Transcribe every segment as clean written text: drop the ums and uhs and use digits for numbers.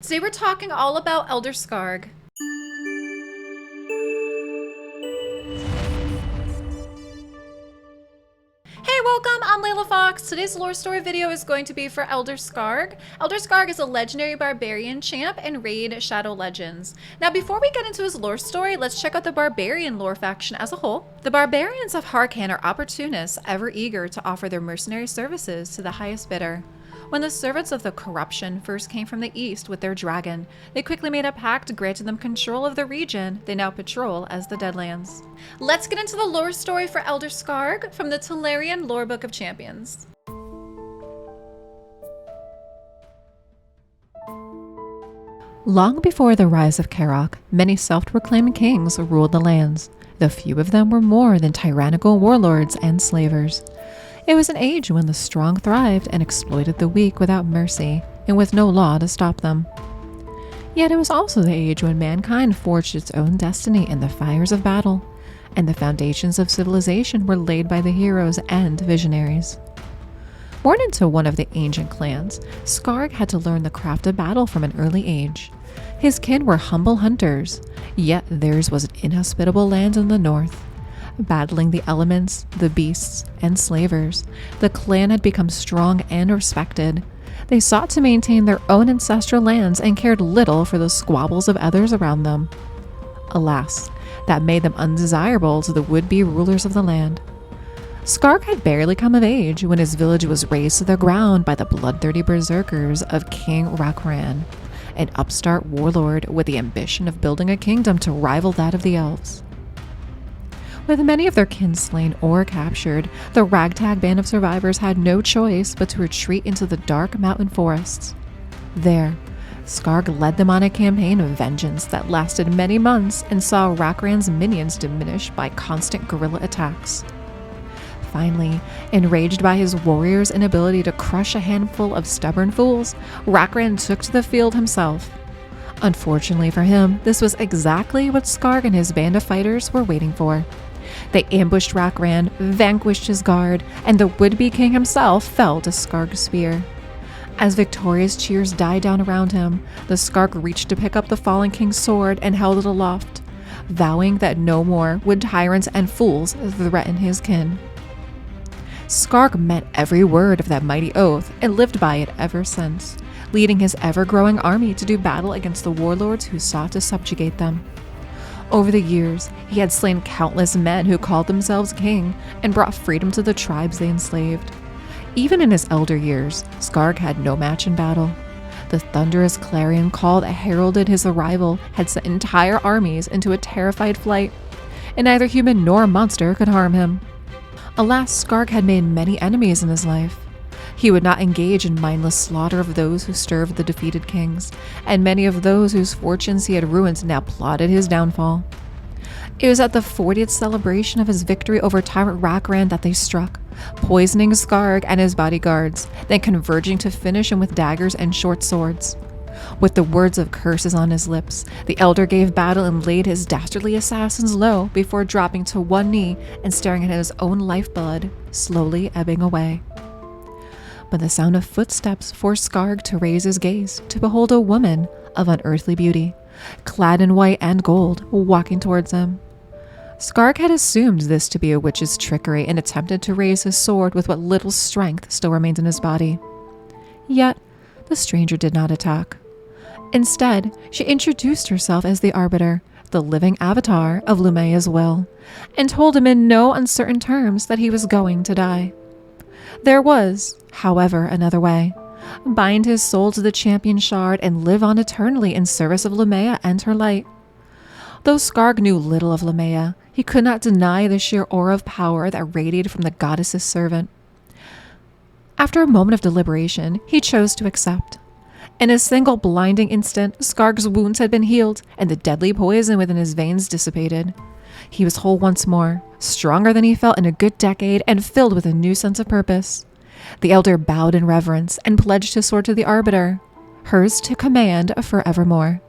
Today we're talking all about Elder Skarg. Hey, welcome, I'm LeilaFox. Today's lore story video is going to be for Elder Skarg. Elder Skarg is a legendary barbarian champ in Raid Shadow Legends. Now before we get into his lore story, let's check out the barbarian lore faction as a whole. The barbarians of Harkan are opportunists, ever eager to offer their mercenary services to the highest bidder. When the servants of the corruption first came from the east with their dragon, they quickly made a pact granting them control of the region they now patrol as the Deadlands. Let's get into the lore story for Elder Skarg from the Tolarian Lore Book of Champions. Long before the rise of Karok, many self-proclaimed kings ruled the lands, though few of them were more than tyrannical warlords and slavers. It was an age when the strong thrived and exploited the weak without mercy, and with no law to stop them. Yet it was also the age when mankind forged its own destiny in the fires of battle, and the foundations of civilization were laid by the heroes and visionaries. Born into one of the ancient clans, Skarg had to learn the craft of battle from an early age. His kin were humble hunters, yet theirs was an inhospitable land in the north. Battling the elements, the beasts, and slavers, the clan had become strong and respected. They sought to maintain their own ancestral lands and cared little for the squabbles of others around them. Alas, that made them undesirable to the would-be rulers of the land. Skarg had barely come of age when his village was razed to the ground by the bloodthirsty berserkers of King Rakran, an upstart warlord with the ambition of building a kingdom to rival that of the elves. With many of their kin slain or captured, the ragtag band of survivors had no choice but to retreat into the dark mountain forests. There, Skarg led them on a campaign of vengeance that lasted many months and saw Rakran's minions diminish by constant guerrilla attacks. Finally, enraged by his warriors' inability to crush a handful of stubborn fools, Rakran took to the field himself. Unfortunately for him, this was exactly what Skarg and his band of fighters were waiting for. They ambushed Rakran, vanquished his guard, and the would-be king himself fell to Skarg's spear. As victorious cheers died down around him, the Skarg reached to pick up the fallen king's sword and held it aloft, vowing that no more would tyrants and fools threaten his kin. Skarg meant every word of that mighty oath and lived by it ever since, leading his ever-growing army to do battle against the warlords who sought to subjugate them. Over the years, he had slain countless men who called themselves king and brought freedom to the tribes they enslaved. Even in his elder years, Skarg had no match in battle. The thunderous clarion call that heralded his arrival had sent entire armies into a terrified flight, and neither human nor monster could harm him. Alas, Skarg had made many enemies in his life. He would not engage in mindless slaughter of those who served the defeated kings, and many of those whose fortunes he had ruined now plotted his downfall. It was at the 40th celebration of his victory over tyrant Rakran that they struck, poisoning Skarg and his bodyguards, then converging to finish him with daggers and short swords. With the words of curses on his lips, the elder gave battle and laid his dastardly assassins low before dropping to one knee and staring at his own lifeblood slowly ebbing away. But the sound of footsteps forced Skarg to raise his gaze to behold a woman of unearthly beauty, clad in white and gold, walking towards him. Skarg had assumed this to be a witch's trickery and attempted to raise his sword with what little strength still remained in his body. Yet, the stranger did not attack. Instead, she introduced herself as the Arbiter, the living avatar of Lumea's will, and told him in no uncertain terms that he was going to die. There was, however, another way. Bind his soul to the champion shard and live on eternally in service of Lumea and her light. Though Skarg knew little of Lumea, he could not deny the sheer aura of power that radiated from the goddess's servant. After a moment of deliberation, he chose to accept. In a single blinding instant, Skarg's wounds had been healed, and the deadly poison within his veins dissipated. He was whole once more, stronger than he felt in a good decade, and filled with a new sense of purpose. The elder bowed in reverence and pledged his sword to the Arbiter, hers to command forevermore.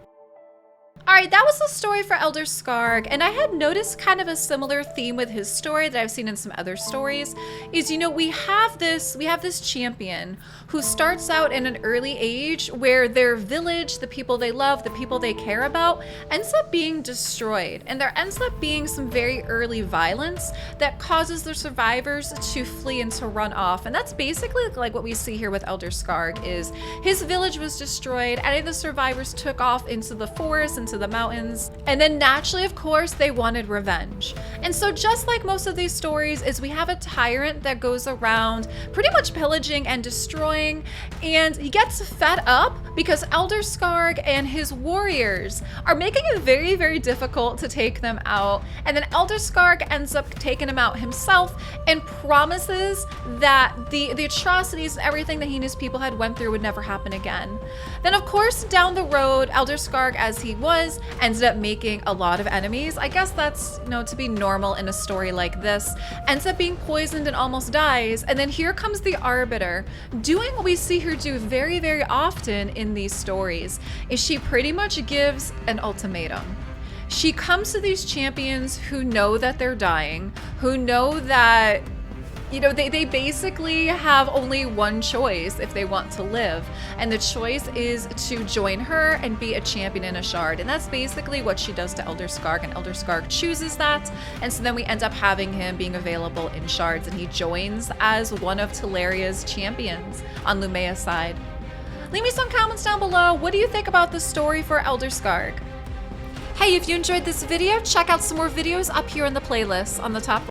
Alright Alright, that was the story for Elder Skarg, and I had noticed kind of a similar theme with his story that I've seen in some other stories, is, you know, we have this champion who starts out in an early age where their village, the people they love, the people they care about, ends up being destroyed. And there ends up being some very early violence that causes the survivors to flee and to run off. And that's basically like what we see here with Elder Skarg, is his village was destroyed, and the survivors took off into the forest, into the mountains, and then naturally, of course, they wanted revenge. And so just like most of these stories, is we have a tyrant that goes around pretty much pillaging and destroying, and he gets fed up because Elder Skarg and his warriors are making it very, very difficult to take them out. And then Elder Skarg ends up taking him out himself and promises that the atrocities and everything that he and his people had went through would never happen again. Then of course, down the road, Elder Skarg, as he was, ended up making a lot of enemies. I guess that's, you know, to be normal in a story like this. Ends up being poisoned and almost dies. And then here comes the Arbiter, doing what we see her do very, very often in these stories, is she pretty much gives an ultimatum. She comes to these champions who know that they're dying, who know that, you know, they basically have only one choice if they want to live. And the choice is to join her and be a champion in a shard. And that's basically what she does to Elder Skarg, and Elder Skarg chooses that. And so then we end up having him being available in shards, and he joins as one of Teleria's champions on Lumea's side. Leave me some comments down below. What do you think about the story for Elder Skarg? Hey, if you enjoyed this video, check out some more videos up here in the playlist on the top